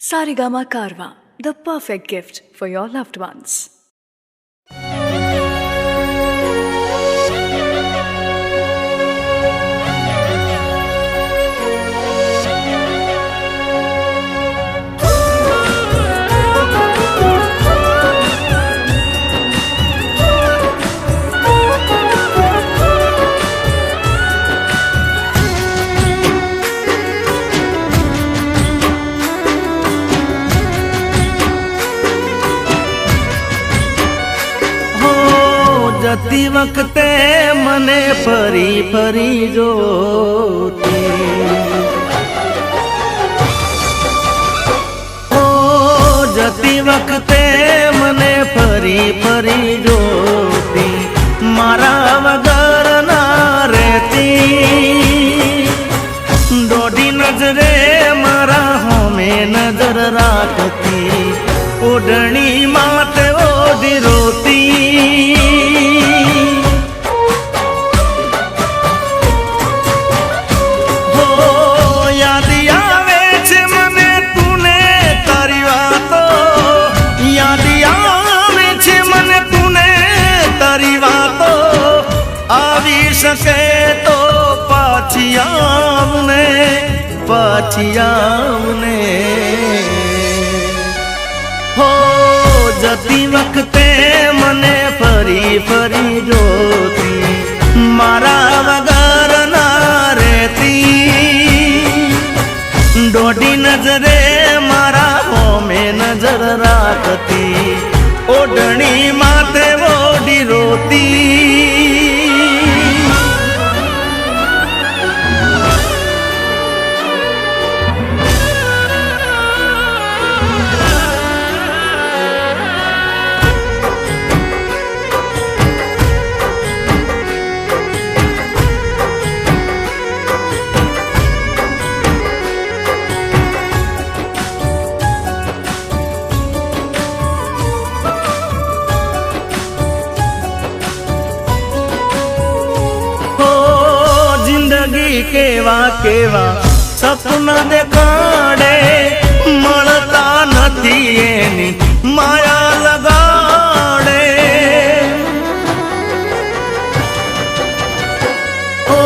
Sarigama Karwa, the perfect gift for your loved ones. जती वक्ते मने फरी फरी जोती ओ जती वक्ते मने फरी फरी जोती मारा वगर ना रहती दोडी नजरे मारा होमे नजर राखती ओढ़नी माते ओढ़ी रोती सके तो पाछियावने हो जती वक्ते मने फरी फरी जोती मारा वगर ना रहती दोडी नजरे मारा होमे नजर राखती ओढ़नी माथे ओढ़ी रोती केवा केवा सपना देखाड़े मळता नथी एनी माया लगाड़े ओ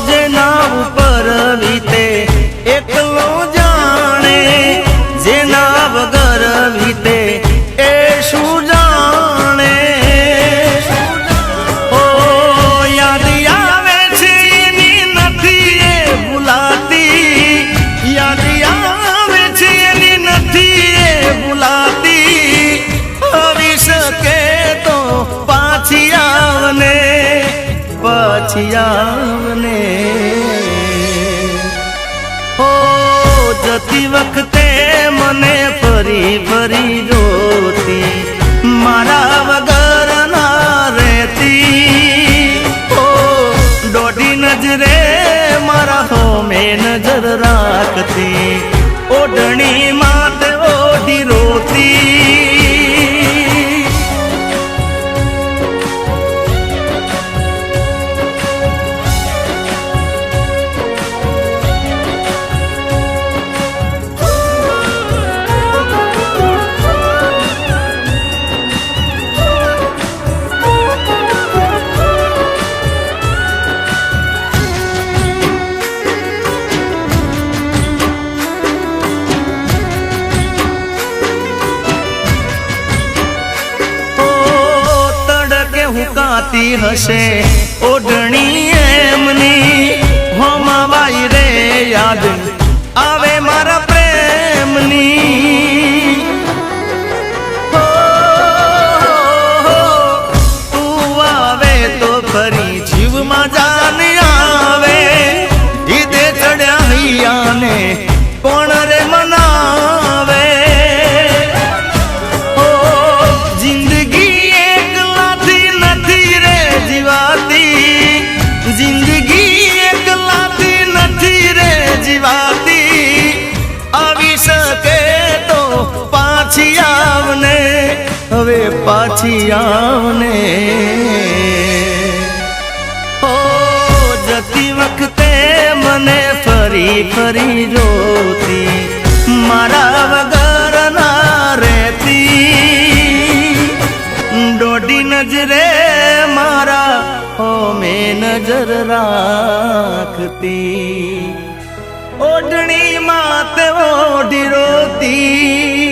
जेना ऊपर वीते एकलो जाने जेना वगर वीते ए शू जाने पाछियावने हो जती वक्ते मने फरी फरी जोती मारा वगर ना रहती हो दोडी नजरे मारा होमे नजर राखती ओढ़नी माथे ओढ़ी रोती हुकाती हसे ओढ़नी एमनी होमावाई रे याद आवे मारा प्रेमनी हो, तू आवे तो फरी जीव मा जान आवे ईदे चढ़या हिया ने कोण रे मनावे जिंदगी एक लाती नथी रे जीवाती आवी सके तो पाछी आवने हवे पाछी आवने हो जती वक्ते मने फरी फरी जोती मारा નજરે મારા ઓમે નજર રાખતી, ઓઢણી માત ઓઢી રોતી,